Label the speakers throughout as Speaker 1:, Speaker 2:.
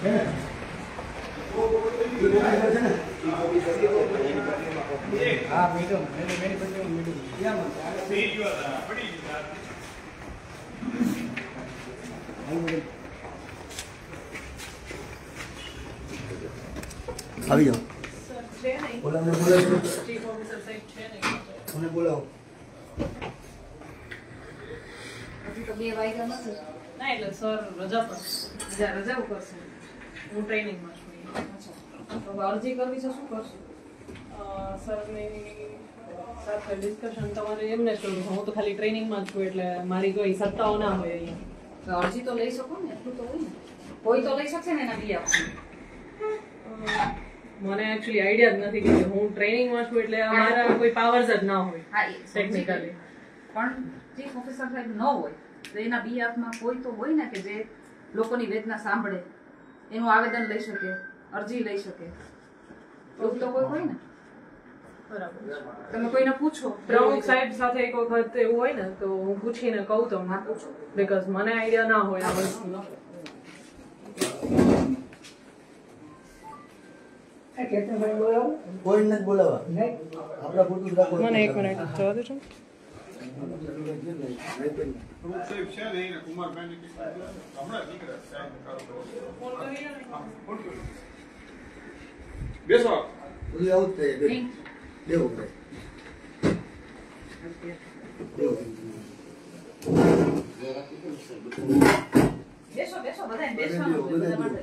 Speaker 1: હા મેડમ આવી જાઓ બોલાવો ચીફ ઓફિસર સાહેબ છે ને બોલાવો
Speaker 2: હજી તો 2 વાગ્યા નથી
Speaker 3: ના એટલે સર રજા પર
Speaker 2: રજા કરશે
Speaker 3: હું ટ્રેનિંગમાં છું
Speaker 2: તો અરજી કરવી છે શું કરશું
Speaker 3: સરની સાથે ડિસ્કશન તમારે એમને જ કરવું હું તો ખાલી ટ્રેનિંગમાં છું એટલે મારી કોઈ સત્તાઓ ના હોય અહીંયા
Speaker 2: તો અરજી તો લઈ શકો ને એટલું તો હોય ને કોઈ તો લઈ શકશે ને એના બી
Speaker 3: મને એકચ્યુઅલી આઈડિયા જ નથી કે હું ટ્રેનિંગમાં છું એટલે મારા કોઈ પાવર્સ જ ના હોય
Speaker 2: હા
Speaker 3: ટેકનિકલી
Speaker 2: પણ ચીફ ઓફિસર સાહેબ ન હોય તો એના બી હાથમાં કોઈ તો હોય ને કે જે લોકોની વેદના સાંભળે એનું આવેદન લઈ શકે અરજી લઈ શકે એવું તો કોઈ હોય ને
Speaker 3: બરાબર
Speaker 2: તમે કોઈને પૂછો
Speaker 3: પ્રમુખ સાહેબ સાથે એક વખત એવું હોય ને તો હું પૂછીને કહું તો
Speaker 2: હા પૂછો
Speaker 3: બીકોઝ મને આઈડિયા ના હોય આ વસ્તુનો
Speaker 1: કોઈ નથી બોલાવા આપણા પૂરતું રાખો
Speaker 3: મને એક મિનિટ જવા દેજો
Speaker 4: બેસો
Speaker 1: બધું આવું જ થાય દેવું પડે
Speaker 2: બેસો બેસો બધાય બેસવાનું બધા માટે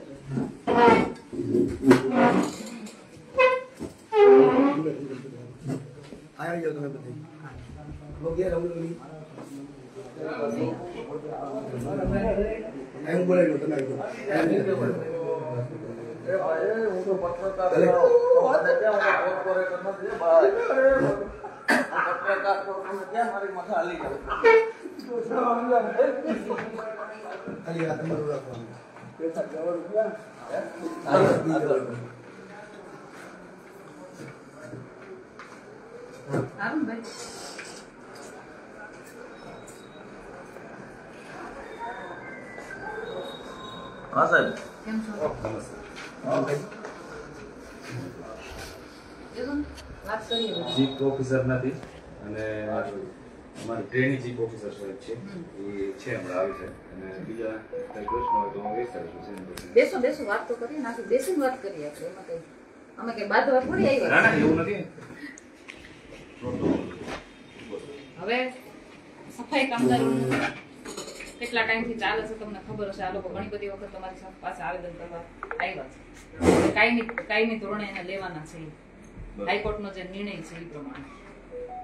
Speaker 1: આવી જાઓ તમે બધી વગેરે એમ બોલાવી લો તમે
Speaker 4: હું તો પત્રકાર ક્યાં મારી માથે હાલી ગયો
Speaker 1: ખાલી આ તમારું રાખવાનું
Speaker 2: અરુણભાઈ
Speaker 4: હા સાહેબ
Speaker 2: કેમ છો વાત કરીએ
Speaker 5: ચીફ ઓફિસર નથી અને અમારી ટ્રેનિંગ ચીફ ઓફિસર સાહેબ છે એ છે હમણાં આવે છે અને બીજા કઈ પ્રશ્ન હોય તો હું વિચારીશું
Speaker 2: બેસો બેસો વાત તો કરીએ નાખી બેસીને વાત કરીએ આપણે એમાં કઈ અમે કઈ બાદ થોડી આવ્યા
Speaker 5: ના ના એવું નથી
Speaker 2: હવે સફાઈ કામદારો કેટલા ટાઈમથી ચાલે છે તમને ખબર હશે આ લોકો ઘણી બધી વખત તમારી પાસે આવેદન કરવા આવ્યા છે કાયમી ધોરણે એને લેવાના છે હાઈકોર્ટનો જે નિર્ણય છે એ પ્રમાણે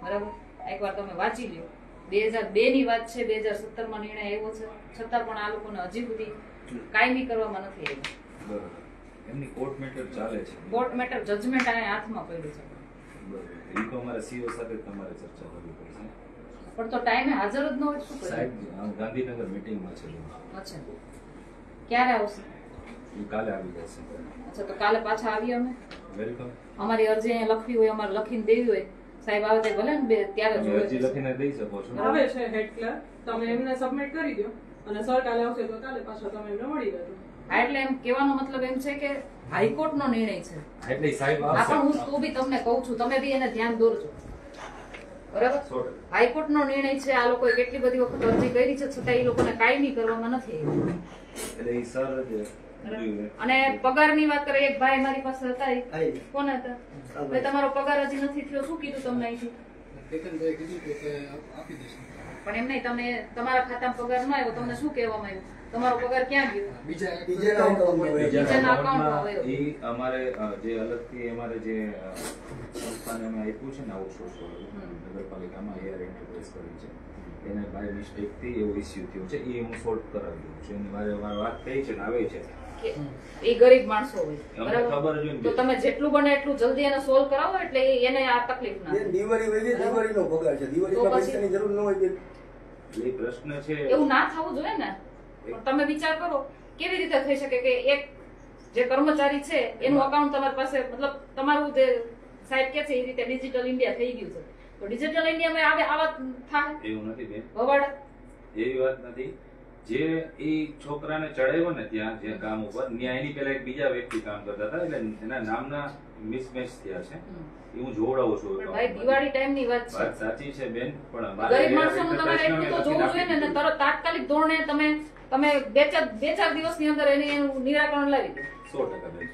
Speaker 2: બરાબર એકવાર તમે વાંચી લ્યો 2002 ની વાત છે 2017 માં નિર્ણય આવ્યો છે છતાં પણ આ લોકોને હજી સુધી કાયમી કરવામાં નથી આવ્યું
Speaker 5: બરોબર એમની કોર્ટ મેટર ચાલે છે
Speaker 2: કોર્ટ મેટર જજમેન્ટ આ હાથમાં પડ્યું છે
Speaker 5: બરોબર એ તો અમારા સીઓ સાથે તમારે ચર્ચા કરવી પડશે
Speaker 2: પણ તો ટાઈમે હાજર જ ન હોય શું કરે
Speaker 5: સાહેબ ગાંધીનગર મીટિંગમાં છે
Speaker 2: અચ્છા ક્યારે આવશે
Speaker 5: એ કાલે આવી જશે
Speaker 2: અચ્છા તો કાલે પાછા આવીએ અમે
Speaker 5: વેલકમ
Speaker 2: અમારી અરજી અહીંયા લખવી હોય અમારે લખીને દેવી હોય સાહેબ આવે તો ભલે ને ત્યારે
Speaker 5: તમે અરજી લખીને દઈ શકો છો
Speaker 3: આવે છે હેડ ક્લર્ક તમે એમને સબમિટ કરી દો અને સર કાલે આવશે તો કાલે પાછા તમે એમને મળી લેજો
Speaker 2: હા એટલે એમ કહેવાનો મતલબ એમ છે કે હાઈકોર્ટનો નિર્ણય છે
Speaker 5: એટલે સાહેબ
Speaker 2: આ પણ હું તો બી તમને કહું છું તમે બી એને ધ્યાન દોરજો બરાબર હાઈકોર્ટનો નિર્ણય છે આ લોકોએ કેટલી બધી વખત અરજી કરી છે છતાં એ લોકોને કાયમી કરવામાં નથી આવ્યું
Speaker 5: એટલે એ સર જ
Speaker 2: અને પગારની વાત કરે એક ભાઈ મારી પાસે હતા કોણ હતા ભાઈ તમારો પગાર હજી નથી થયો શું કીધું તમને અહીંથી પણ એમ નહીં તમે તમારા ખાતામાં પગાર ન આવ્યો તમને શું કહેવામાં આવ્યું તમારો પગાર ક્યાં ગયો બીજાના અકાઉન્ટમાં આવ્યો
Speaker 5: એ અમારે જે અલગથી અમારે જે સંસ્થાને અમે આપ્યું છે ને આઉટસોર્સ નગરપાલિકામાં એઆર એન્ટરપ્રાઇઝ કરી છે એને બાય મિસ્ટેક થી એવો ઇસ્યુ થયો છે એ હું સોલ્વ કરાવી દઉં છું એની વારે વાત થઈ છે ને આવે છે
Speaker 2: એ ગરીબ માણસો હોય
Speaker 5: ખબર જ
Speaker 2: તો તમે જેટલું બને એટલું જલ્દી એને સોલ્વ કરાવો એટલે એને આ તકલીફ ના થાય
Speaker 1: દિવાળી વઈ ગઈ દિવાળીનો પગાર છે દિવાળીમાં પૈસાની જરૂર ન હોય
Speaker 5: એ પ્રશ્ન છે
Speaker 2: એવું ના થવું જોઈએ ને પણ તમે વિચાર કરો કેવી રીતે થઈ શકે કે એક જે કર્મચારી છે એનું અકાઉન્ટ તમારી પાસે મતલબ તમારું જે સાહેબ કે છે એ રીતે ડિજિટલ ઇન્ડિયા થઈ ગયું છે તો ડિજિટલ ઇન્ડિયામાં આવા થાય
Speaker 5: એવું નથી બેન
Speaker 2: ભવાડા
Speaker 5: એવી વાત નથી જે એ છોકરાને ચડાવ્યો ને ત્યાં જે કામ ઉપર ત્યાં એની પહેલા એક બીજા વ્યક્તિ કામ કરતા હતા એટલે એના નામના મિસમેચ થયા છે એ હું જોવડાવું છું.
Speaker 2: પણ ભાઈ દિવાળી ટાઈમની વાત છે.
Speaker 5: વાત સાચી છે બેન, પણ
Speaker 2: ગરીબ માણસોનું તમારે એટલું તો જોવું જોઈએ ને, તરત તાત્કાલિક ધોરણે તમે બે ચાર દિવસની અંદર એનું નિરાકરણ લાવી દો.
Speaker 5: 100% બેન.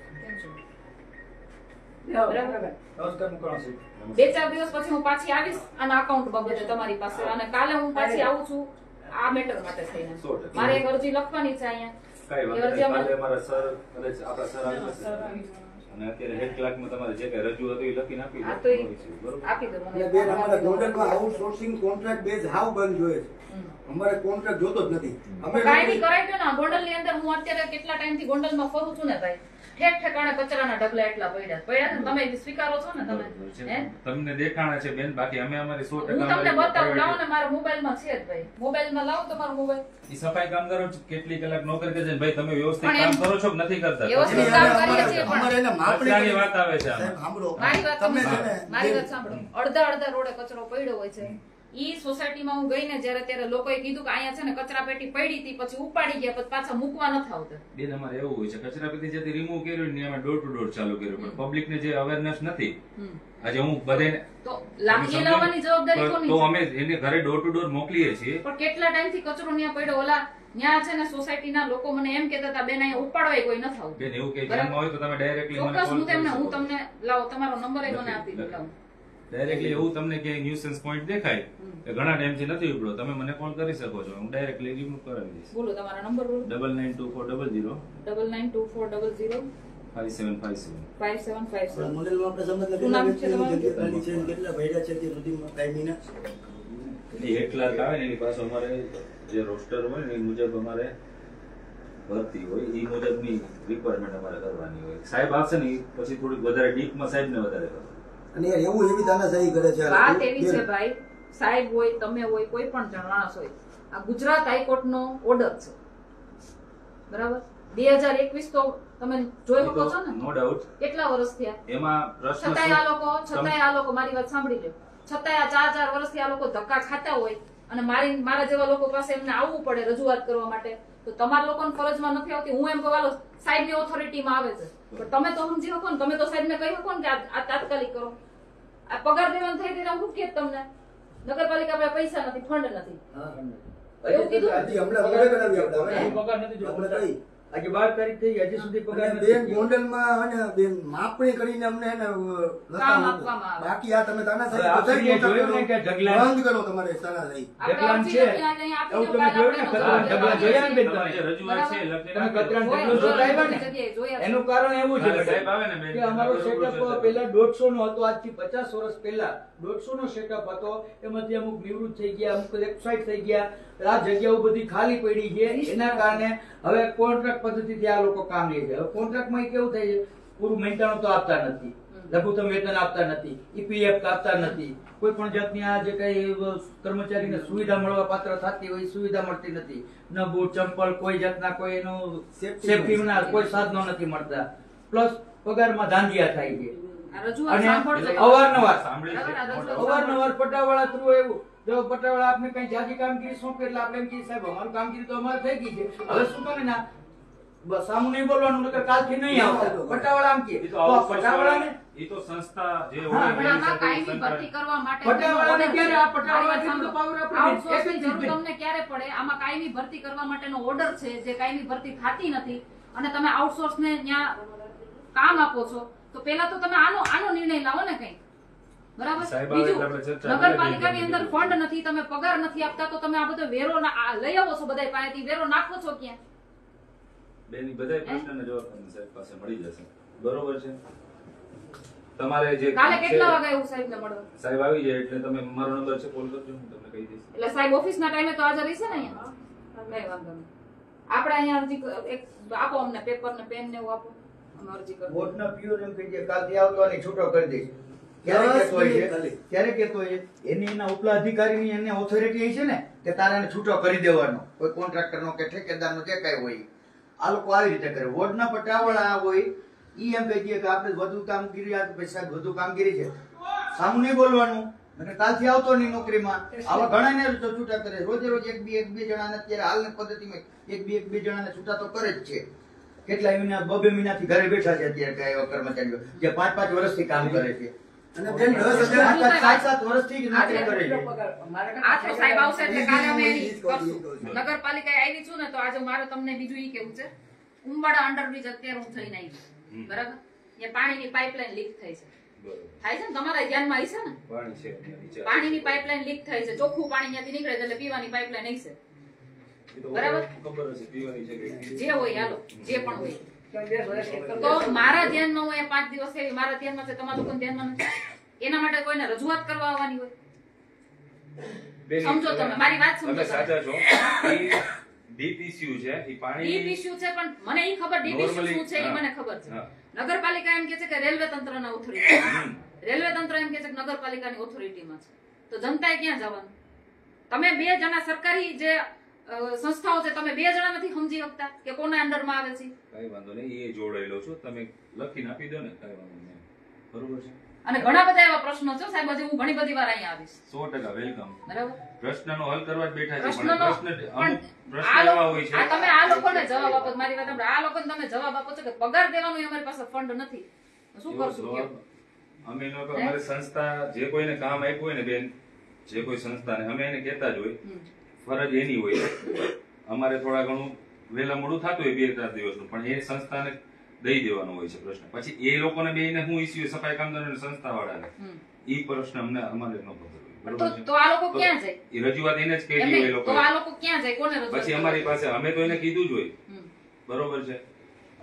Speaker 2: બરાબર.
Speaker 1: નમસ્કાર મુકરણસિંહ.
Speaker 2: 2-4 દિવસ પછી હું પાછી આવીશ આના અકાઉન્ટ બાબતે તમારી પાસે, અને કાલે હું પાછી આવું છું આ મેટર માટે થઈને.
Speaker 5: 100%.
Speaker 2: મારે એક અરજી લખવાની છે અહીંયા.
Speaker 5: કઈ
Speaker 2: એ
Speaker 5: વાંધો
Speaker 2: અરજી
Speaker 5: નહીં.
Speaker 2: અમે-
Speaker 5: કાલે અમારા સર કદાચ આપણા સર આવી જશે અને અત્યારે હેડ ક્લાર્કમાં તમારે જે કઈ રજૂઆત હોય એ લખીને આપી
Speaker 2: હા,
Speaker 5: દો.
Speaker 2: તો એ-
Speaker 5: No issue, બરોબર?
Speaker 2: આપી દો મને.
Speaker 1: એટલે બેન અમારા ગોંડલમાં આઉટસોર્સિંગ કોન્ટ્રાક્ટ બેઝ હાવ બંધ જોઈએ છે. અમારે કોન્ટ્રાક્ટ જોતો જ નથી. અમે
Speaker 2: કાયમી કરાવી દો ને. ગોંડલની અંદર હું અત્યારે કેટલા ટાઈમથી ગોંડલમાં ફરું છું ને ભાઈ, ઠેક ઠેકાણે કચરાના ઢગલા એટલા પડ્યા છે ને, તમે સ્વીકારો છો ને તમે?
Speaker 5: બરોબર છે.
Speaker 2: હે?
Speaker 5: તમને દેખાણા છે બેન, બાકી અમે અમારી 100%
Speaker 2: હું તમને બતાવું, લાવો ને,
Speaker 5: અમારી
Speaker 2: મારા મોબાઈલમાં છે જ ભાઈ. મોબાઈલમાં લાવો તમારો મોબાઈલ.
Speaker 5: ઈ સફાઈ કામદારો કેટલી કલાક નોકરી કરે છે ને ભાઈ, તમે વ્યવસ્થિત
Speaker 2: પણ
Speaker 5: કામ
Speaker 2: એમ-
Speaker 5: કરો છો કે નથી કરતા?
Speaker 2: વ્યવસ્થિત
Speaker 1: અમે-
Speaker 2: કામ
Speaker 1: અમે-
Speaker 2: કરીએ છીએ પણ-
Speaker 1: અમારે એને માપણી
Speaker 5: કચરાની વાત આવે છે આમાં.
Speaker 1: સાહેબ, સાંભળો.
Speaker 2: મારી વાત
Speaker 1: તમે
Speaker 2: તમે
Speaker 1: છે ને,
Speaker 2: મારી વાત સાંભળો. અડધા રોડે કચરો પડ્યો હોય છે. ઈ સોસાયટીમાં હું ગઈ ને જ્યારે ત્યારે લોકોએ કીધું કે અહીંયા છે ને કચરા પેટી પડી હતી, પછી ઉપાડી ગયા, પછી પાછા મૂકવા નથી આવતા.
Speaker 5: બેન અમારે એવું હોય છે, કચરાપેટી જેથી રિમૂવ કર્યું ને અમે ડોર ટુ ડોર ચાલુ કર્યું, પણ પબ્લિક ને જે અવેરનેસ નથી.
Speaker 2: હમ.
Speaker 5: આજે હું બધાને
Speaker 2: તો લાવી લાવવાની જવાબદારી કોની
Speaker 5: તો
Speaker 2: છે?
Speaker 5: અમે એને ઘરે ડોર ટુ ડોર મોકલીએ છીએ.
Speaker 2: પણ કેટલા ટાઈમથી કચરો ન્યા પડ્યો? ઓલા ન્યા છે ને સોસાયટીના લોકો મને એમ કહેતા હતા, બેન અહીંયા ઉપાડવાય કોઈ નથી આવતું.
Speaker 5: બેન એવું કે
Speaker 2: બરાબર.
Speaker 5: ધ્યાનમાં હોય તો તમે ડાયરેક્ટલી મને
Speaker 2: ચોક્કસ
Speaker 5: કોલ
Speaker 2: હું
Speaker 5: કરી
Speaker 2: તમને
Speaker 5: શકો.
Speaker 2: લાવો તમારો નંબર મને આપી દો. લાવો.
Speaker 5: ડાયરેક્ટલી એવું તમને કે ન્યુસન્સ પોઈન્ટ દેખાય કે ઘણા ટાઈમથી નથી ઉપડ્યો, તમે મને કોલ કરી શકો છો, હું ડાયરેક્ટલી રિમૂવ કરાવી દઈશ.
Speaker 2: બોલો તમારો નંબર બોલો.
Speaker 5: 992400
Speaker 2: 992400
Speaker 5: 5757.
Speaker 2: 5757.
Speaker 1: મોડેલમાં આપણે સમજતા
Speaker 2: શું નામ છે તમારું?
Speaker 1: કેટલા છે અને કેટલા ભર્યા છે તે સુધીમાં કાયમીના
Speaker 5: એની હેડ ક્લાર્ક આવે ને એની પાસે અમારે જે રોસ્ટર હોય ને એ મુજબ અમારે ભરતી હોય, એ મુજબની રિક્વાયરમેન્ટ અમારે કરવાની હોય. સાહેબ આવશે ને ઈ પછી થોડીક વધારે ડીપમાં સાહેબને વધારે કરશે.
Speaker 1: અને યાર એવું એવી તાનાશાહી કરે છે.
Speaker 2: વાત એવી છે ભાઈ, સાહેબ હોય, તમે હોય, કોઈ પણ જણ માણસ હોય, આ ગુજરાત હાઈકોર્ટનો ઓર્ડર છે, બરાબર? 2021 તો તમે જોઈ શકો છો ને,
Speaker 5: નો ડાઉટ.
Speaker 2: કેટલા વર્ષ થયા?
Speaker 5: એમાં પ્રશ્ન
Speaker 2: છતાંય આ
Speaker 5: શું?
Speaker 2: લોકો મારી વાત સાંભળી લો, છતાંય આ 4 વર્ષથી આ લોકો ધક્કા ખાતા હોય અને મારા જેવા લોકો પાસે એમને આવવું પડે રજૂઆત કરવા માટે, તો તમારા લોકોને ફરજમાં નથી આવતી? હું એમ કહેવાલો સાહેબની ઓથોરિટીમાં આવે છે, પણ તમે તો સમજી શકો ને, તમે તો સાહેબને કહી શકો ને કે આ તાત્કાલિક કરો. આ પગાર દેવાનું થઈ હતી હું કે તમને નગરપાલિકા પાસે પૈસા નથી, ફંડ નથી, એવું કીધું.
Speaker 1: હજી હમણાં મોડે કરાવી આપણે.
Speaker 3: પગાર નથી જોતો.
Speaker 1: આપણે કઈ
Speaker 3: આજે 12 તારીખ થઈ હજી સુધી પગાર
Speaker 1: અને
Speaker 3: નથી.
Speaker 1: બેન ગોંડલમાં હે ને બેન માપણી કરીને અમને હે ને
Speaker 2: કામ આપવામાં આવે.
Speaker 1: બાકી આ તમે તાનાશાહી
Speaker 3: હવે આપણે
Speaker 1: બધાય
Speaker 3: જોયું ને કે ઢગલા-
Speaker 1: બંધ કરો તમારે તાનાશાહી.
Speaker 2: આપણે
Speaker 3: ઢગલાન
Speaker 2: અરજી
Speaker 3: છે.
Speaker 2: લખીને આજે અહીંયા આપી
Speaker 3: એવું
Speaker 2: દો,
Speaker 3: તમે
Speaker 2: કાલે
Speaker 3: જોયું ને,
Speaker 2: આપણે
Speaker 3: ઢગલા જોયા ને બેન
Speaker 5: તમારી જે
Speaker 3: તમે?
Speaker 5: રજૂઆત છે એ લખીને
Speaker 3: તમે
Speaker 5: આપી દો.
Speaker 3: કચરાનો
Speaker 2: જોયા,
Speaker 3: ઢગલો જોતા આવ્યા
Speaker 2: બધી
Speaker 3: ને?
Speaker 2: જગ્યાએ જોયા છે.
Speaker 3: એનું કારણ એવું છે
Speaker 5: હા, સાહેબ આવે ને બેન,
Speaker 3: કે અમારો
Speaker 5: બરોબર
Speaker 3: સેટઅપ
Speaker 5: છે.
Speaker 3: પહેલા 150 નો હતો, આજથી 50 વર્ષ પહેલા 150 નો સેટઅપ હતો. એમાંથી અમુક નિવૃત્ત થઈ ગયા, અમુક વેબસાઇટ થઈ ગયા, આ જગ્યાઓ બધી ખાલી પડી છે. એના કારણે હવે કોન્ટ્રાક્ટ પદ્ધતિથી આ લોકો કામ લે છે. હવે કોન્ટ્રાક્ટમાં કેવું થાય છે, પૂરું મેન્ટેનન્સ તો આપતા નથી, લઘુત્તમ વેતન આપતા નથી, ઈપીએફ આપતા નથી, કોઈ પણ જાતની આ જે કઈ કર્મચારીને સુવિધા મળવા પાત્ર થતી હોય એ સુવિધા મળતી નથી. ન બૂટ ચંપલ, કોઈ જાતના કોઈ એનું સેફટીના કોઈ સાધનો નથી મળતા. પ્લસ પગારમાં ધાંધિયા થાય છે.
Speaker 2: આ રજૂઆત
Speaker 3: અને
Speaker 2: સાંભળજો.
Speaker 3: અવારનવાર
Speaker 5: સાંભળી છે.
Speaker 2: બરાબર, આ રજૂઆત
Speaker 3: અવારનવાર પટાવાળા થ્રુ એવું જો પટાવાળા આપને કઈ જાજી કામગીરી સોંપે એટલે આપણે એમ કહીએ સાહેબ અમારું કામગીરી તો અમારે થઈ ગઈ છે, હવે શું તમે ના બસ સામું નહીં બોલવાનું, નકર કાલથી નહીં આવતા. પટાવાળા આમ કહે
Speaker 5: ઈ તો
Speaker 3: તો
Speaker 5: આઉટસોર્સ
Speaker 3: પટાવાળાને
Speaker 5: ઈ તો સંસ્થા જે
Speaker 3: હા,
Speaker 5: હોય
Speaker 2: પણ આમાં કાયમી ભરતી કરવા માટે
Speaker 3: પટાવાળાને ક્યારે આ
Speaker 2: મારી
Speaker 3: પટાવાળા
Speaker 2: વાત
Speaker 3: કીધું તો પાવર
Speaker 2: સાંભળો.
Speaker 3: આપણે
Speaker 2: આઉટસોર્સની
Speaker 3: એક જ
Speaker 2: જરૂર
Speaker 3: મિનિટ.
Speaker 2: તમને ક્યારે પડે? આમાં કાયમી ભરતી કરવા માટેનો ઓર્ડર છે, જે કાયમી ભરતી થતી નથી, અને તમે આઉટસોર્સને ત્યાં કામ આપો છો, તો પહેલા તો તમે આનો નિર્ણય લાવો ને કઈ, બરાબર?
Speaker 5: સાહેબ આવે એટલે આપણે
Speaker 2: બીજું,
Speaker 5: ચર્ચા
Speaker 2: નગરપાલિકાની
Speaker 5: કરીએ.
Speaker 2: અંદર ફંડ નથી, તમે પગાર નથી આપતા, તો તમે આ બધો વેરો લઈ આવો છો બધા પાસેથી, વેરો નાખો છો ક્યાં?
Speaker 5: બેની બધાય પ્રશ્નના જવાબ તમને સાહેબ પાસે મળી જશે. બરોબર છે? તમારે જે
Speaker 2: કાલે
Speaker 5: કામ છે,
Speaker 2: કેટલા વાગે એવું સાહેબને મળવા?
Speaker 5: સાહેબ આવી જાય એટલે તમે મારો નંબર છે, કોલ કરજો, હું તમને કહી દઈશ.
Speaker 2: એટલે સાહેબ ઓફિસના ટાઈમે તો હાજર રહેશે ને અહીંયા? કઈ વાંધો નહીં. આપણે અહીંયા અરજી એક આપો, અમને પેપર ને પેન ને એવું આપો, અમે અરજી કરીએ.
Speaker 6: વોટના પ્યોર એમ કહી દે કાલથી આવતો અને છૂટો કરી દઈશ. ક્યારે કહેતો હોય છે? ક્યારે કહેતો હોય છે? એની એના ઉપલા અધિકારીની એને ઓથોરિટી છે ને કે તારે એને છૂટો કરી દેવાનો, કોઈ કોન્ટ્રાક્ટરનો કે ઠેકેદારનો જે કાંઈ હોય. આ લોકો આવી રીતે કરે. વોર્ડના પટાવાળા હોય ઈ એમ કહી દે કે આપણે વધુ કામગીરી આ તો ભાઈ સાહેબ વધુ કામગીરી છે, સામું નહીં બોલવાનું. અને કાલથી આવતો નહીં નોકરીમાં. આવા ઘણાને છૂટા કરે, રોજે રોજ એક બે જણાને અત્યારે હાલની પદ્ધતિમાં એક બે જણાને છૂટા તો કરે જ છે. કેટલા મહિના 2 મહિનાથી ઘરે બેઠા છે અત્યારે કયા એવા કર્મચારીઓ જે 5 વર્ષથી કામ કરે છે
Speaker 1: અને બેન 10,000
Speaker 6: 7 વર્ષથી જ નોકરી કરે છે.
Speaker 2: આ તો સાહેબ આવશે એટલે કાલે અમે એની કરશું. નગરપાલિકાએ આવી છું ને તો આજે મારે તમને બીજું ઈ કેવું છે, ઉંબાડા અંડરબ્રિજ અત્યારે હું થઈને આવી, બરાબર? ત્યાં પાણીની પાઇપલાઇન લીક થઈ છે. થાય છે ને, તમારા ધ્યાનમાં હશે ને?
Speaker 5: પાણી છે ત્યાં નીચે.
Speaker 2: પાણીની પાઇપલાઇન લીક થઈ છે, ચોખ્ખું પાણી ત્યાંથી નીકળે છે એટલે પીવાની પાઇપલાઇન હશે.
Speaker 5: એ તો
Speaker 2: બરાબર.
Speaker 5: ખબર હશે પીવાની છે કે
Speaker 2: જે હોય હાલો, જે પણ હોય. તો મારા ધ્યાનમાં હું 5 દિવસ થઈ, મારા ધ્યાનમાં છે, તમારા લોકોના ધ્યાનમાં નથી. એના માટે કોઈને રજૂઆત કરવા આવવાની હોય? સમજો તમે મારી વાત સમજો.
Speaker 5: તમે સાચા છો. ડીપ ઇશ્યુ છે એ પાણી
Speaker 2: ડીપ ઇશ્યુ છે, પણ મને ઈ ખબર ડીપ ઇશ્યુ શું છે એ મને ખબર છે. નગરપાલિકા એમ કે છે કે રેલવે તંત્રના ઓથોરિટી, રેલવે તંત્ર એમ કે છે કે નગરપાલિકાની ઓથોરિટીમાં છે. તો જનતાએ ક્યાં જવાનું? તમે 2 જણા સરકારી જે સંસ્થાઓ છે, તમે 2 જણા નથી સમજી શકતા કે કોના અંડરમાં આવે છે?
Speaker 5: કઈ વાંધો નહીં, એ જોડાયેલો છું, તમે લખીને આપી દો ને, કઈ વાંધો નહીં. બરોબર છે.
Speaker 2: અને ઘણા બધા એવા પ્રશ્નો છે સાહેબ, હજી હું ઘણી બધી વાર અહીંયા આવીશ.
Speaker 5: 100% વેલકમ.
Speaker 2: બરાબર.
Speaker 5: પ્રશ્નનો હલ કરવા જ બેઠા છે,
Speaker 2: પ્રશ્નનો
Speaker 5: પણ અમુક પ્રશ્ન
Speaker 2: આ
Speaker 5: એવા હોય છે.
Speaker 2: તમે આ લોકોને જવાબ આપો, મારી વાત સાંભળો, આ લોકોને તમે જવાબ આપો છો કે પગાર દેવાનો અમારી પાસે ફંડ નથી, શું કરશું કયો?
Speaker 5: અમે એનો તો અમારી સંસ્થા જે કોઈને કામ આપ્યું હોય ને બેન, જે કોઈ સંસ્થાને અમે એને કહેતા જ હોય, ફરજ એની હોય. અમારે થોડા ઘણું વહેલા મોડું થતું હોય 2-4 દિવસનું, પણ એ સંસ્થાને દઈ દેવાનો હોય છે પ્રશ્ન. પછી એ લોકોને બેને શું ઇસ્યુ, સફાઈ કામદારો અને સંસ્થા વાળાને ઈ પ્રશ્ન અમને અમારે ન ખબર હોય. બરોબર છે.
Speaker 2: તો આ લોકો ક્યાં જાય?
Speaker 5: એ રજૂઆત એને જ કહી
Speaker 2: એમ
Speaker 5: હોય એ
Speaker 2: નહીં,
Speaker 5: લોકો.
Speaker 2: તો આ લોકો ક્યાં જાય? કોને રજૂઆત
Speaker 5: પછી
Speaker 2: કરે?
Speaker 5: અમારી પાસે અમે તો એને કીધું જ હોય. બરોબર છે.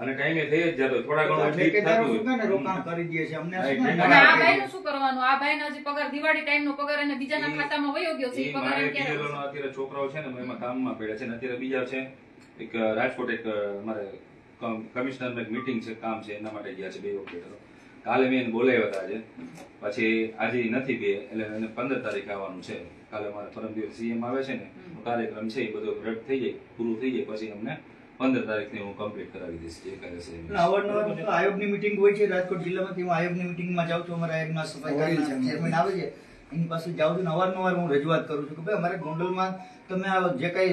Speaker 5: અને ટાઈમે થઈ જ જતો, થોડા ઘણું ઠીક
Speaker 6: ઠેકેદારો
Speaker 5: થતું
Speaker 6: શું કહે ને,
Speaker 5: હોય.
Speaker 6: રોકાણ કરી દે છે અમને શું
Speaker 5: હા,
Speaker 6: કહે?
Speaker 2: અને આ ભાઈનું શું કરવાનું? આ ભાઈને હજી પગાર દિવાળી ટાઈમનો પગાર એને બીજાના ખાતામાં વયો ગયો છે.
Speaker 5: ઈ
Speaker 2: ઈ પગાર
Speaker 5: મારે
Speaker 2: એને ક્યારે
Speaker 5: કિરેલોનો અત્યારે છોકરાઓ છે ને એમાં કામમાં પડ્યા છે ને અત્યારે બીજા છે એક રાજકોટ એક મારે કમિશનર મીટિંગ છે, કામ છે, એના માટે ગયા છે 2 ઓપરેટરો. કાલે મેં એને બોલાવ્યા હતા આજે, પછી આજે નથી 2 એટલે એને 15 તારીખે આવવાનું છે. કાલે મારે પરમ દિવસ સીએમ આવે છે ને કાર્યક્રમ છે, એ બધો રદ થઈ જાય, પૂરું થઈ જાય પછી અમને 15 તારીખની હું કમ્પ્લીટ કરાવી દઈશ જે કાયદેસર એની.
Speaker 6: અવારનવાર તો આયોગની મીટિંગ હોય છે રાજકોટ જિલ્લામાંથી. હું આયોગની મીટિંગમાં જાઉં છું, અમારા આયોગના સફાઈ કામના ચેરમેન આવે છે એની પાસે જાઉં છું. અવારનવાર હું રજૂઆત કરું છું કે ભાઈ અમારે ગોંડલમાં તમે આ જે કઈ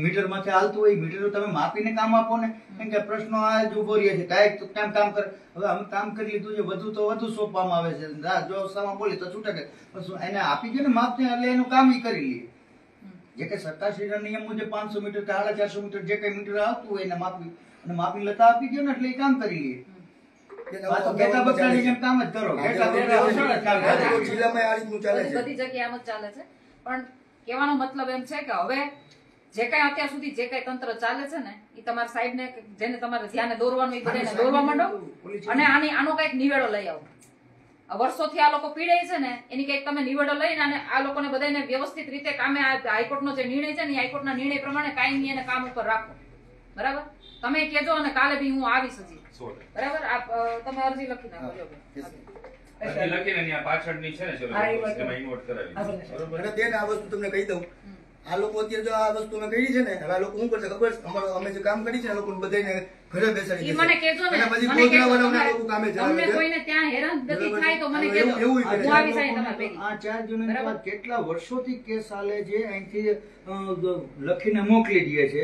Speaker 6: મીટરમાંથી હાલતું હોય મીટર તમે માપીને કામ આપો ને. કેમ કે પ્રશ્નો આ જ ઉભો રહે છે, કાંઈક કામ કરે. હવે અમે કામ કરી લીધું છે, વધુ તો વધુ સોંપવામાં આવે છે. જો સામા બોલી તો છૂટક એને આપી દે ને માપને, એટલે એનું કામ ઈ કરી લઈએ. જે કે સરકારશ્રીના નિયમ મુજબ 500 મીટર કે 450 મીટર જે કઈ મીટર આવતું હોય એને માપી લતા આપી દો ને એટલે એ કામ કરી લઈએ. ગેટા બકરાની જેમ કામ જ કરો. ગેટા બકરા કામ કરે.
Speaker 1: જિલ્લામાં આ રીતનું ચાલે છે.
Speaker 2: બધી જગ્યાએ આમ જ ચાલે છે. પણ કહેવાનો મતલબ એમ છે કે હવે જે કઈ અત્યાર સુધી જે કઈ તંત્ર ચાલે છે ને એ તમારા સાહેબને જેને તમારે ધ્યાને દોરવાનું એ બધાને દોરવા માંડો અને આનો કઈક નિવેડો લઈ આવો. આ વર્ષોથી આ લોકો પીડાય છે ને એની કઈક તમે નિવેડો લઈને અને આ લોકોને બધાને વ્યવસ્થિત રીતે કામે હાઈકોર્ટનો જે નિર્ણય છે ને એ હાઈકોર્ટના નિર્ણય પ્રમાણે કાયમી એને કામ ઉપર રાખો. બરાબર? તમે કહેજો અને કાલે બી હું આવીશ હજી. બરાબર? તમે અરજી લખી નાખો.
Speaker 5: અરજી લખીને ત્યાં પાછળની છે ને ચલો એમાં ઇન્વર્ટ કરાવી. બરોબર.
Speaker 1: અને બેન આ વસ્તુ તમને કહી દઉં, આ લોકો અત્યારે જો આ વસ્તુ અમે કરી છે ને, હવે આ લોકો શું કરશે ખબર છે? અમે જે કામ કરી છે ને, લોકો બધાને ઘરે બેસાડી
Speaker 2: ઈ
Speaker 1: દેશે.
Speaker 2: મને કહેજો ને,
Speaker 1: અને પછી
Speaker 2: મને કહેજો.
Speaker 1: ગોધરાવાળાના લોકો કામે જણાવે
Speaker 2: તમને
Speaker 1: છે.
Speaker 2: કોઈને ત્યાં હેરાનગતિ થાય તો મને
Speaker 1: એવું-
Speaker 2: કહેજો.
Speaker 1: એવું કરે છે.
Speaker 2: હું આવીશ અહીં તમારી ભેગી.
Speaker 6: આ 4 જૂનની વાત કેટલા વર્ષોથી કેસ ચાલે છે. અહીંથી લખીને મોકલી દે છે,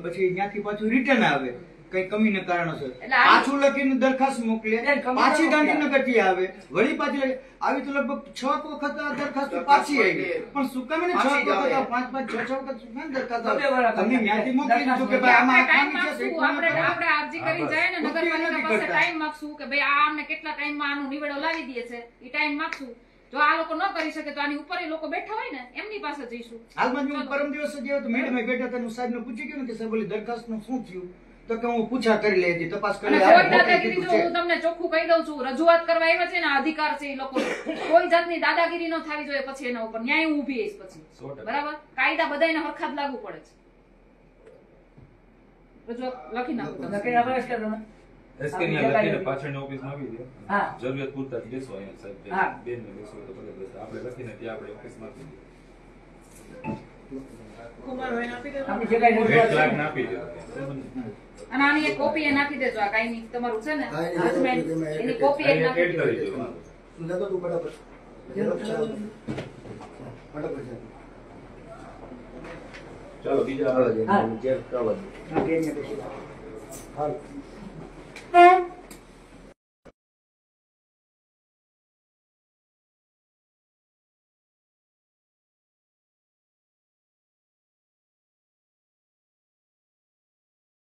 Speaker 6: પછી ત્યાંથી પાછું રિટર્ન આવે કઈ કમીને કારણોસર.
Speaker 2: એટલે આ-
Speaker 6: પાછું લખીને દરખાસ્ત મોકલે, પાછી ગાંધીનગર થી આવે, વળી પાછી આવી તો લગભગ 6 વખત આ દરખાસ્ત પાછી આવી. પણ શું કામ એને 6 વખત 5-5 6 વખત શું કામ દરખાસ્ત આવે? તમે ત્યાંથી મોકલી દીધું કે ભાઈ આમાં
Speaker 2: ટાઈમ
Speaker 6: ખામી છે,
Speaker 2: માંગશું, આપણે અરજી કરી જાય ને
Speaker 6: નક્કી
Speaker 2: નગરપાલિકા
Speaker 6: નથી
Speaker 2: પાસે
Speaker 6: કરતા.
Speaker 2: ટાઈમ માંગશું કે ભાઈ આ અમને કેટલા ટાઈમમાં આનો નિવેડો લાવી દે છે એ ટાઈમ માંગશું. જો આ લોકો ન કરી શકે તો આની ઉપર એ લોકો બેઠા હોય ને એમની પાસે જઈશું.
Speaker 6: હાલમાં જ હું પરમ દિવસે ગયો તો મેડમે બેઠા હતા, હું સાહેબને પૂછી ગયો ને કે સાહેબ ઓલી દરખાસ્તનું શું થયું? તો કે હું પૂછા કરી લેતી, તપાસ કરી
Speaker 2: અને
Speaker 6: લે.
Speaker 2: કોઈ દાદાગીરી જો હું તમને ચોખ્ખું કહી દઉં છું, રજૂઆત કરવા આવ્યા છે ને આ અધિકાર છે એ લોકો. કોઈ જાતની દાદાગીરી ન થવી જોઈએ પછી એના ઉપર ન્યાય હું ઊભી આવીશ પછી.
Speaker 5: 100%.
Speaker 2: બરાબર? કાયદા બધાને હરખા જ લાગુ પડે છે. રજૂઆત લખી નાખો તમે.
Speaker 5: એસકે ની આ લખીને પાછળની ઓફિસમાં આપી દો.
Speaker 3: હા.
Speaker 5: જરૂરિયાત પૂરતા જ બેસો અહીંયા સાહેબ.
Speaker 3: હા.
Speaker 5: બેનને બેસો તો ભલે બેસો. આપણે લખીને ત્યાં આપણે ઓફિસમાં આપી દઈએ.
Speaker 3: આપણી જે કાંઈ જરૂરિયાત
Speaker 5: 8 લાખ
Speaker 3: છે.
Speaker 5: ના આપી દો.
Speaker 2: અને આની એક કોપી એ નાખી દેજો. આ કાયમી તમારું છે ને
Speaker 1: હા, એની
Speaker 2: husband,
Speaker 1: કોપી તમે
Speaker 2: એની કોપી એ
Speaker 5: અહીંયા
Speaker 2: નાખી
Speaker 5: એડ
Speaker 2: દેજો.
Speaker 5: કરી દો.
Speaker 1: નતો તું બરાબર.
Speaker 5: ચાલો બીજા
Speaker 6: હાલો, જે
Speaker 3: હા.
Speaker 6: જે કરવા દો.
Speaker 3: હા, કે અહીંયા બેસી.
Speaker 1: હાલ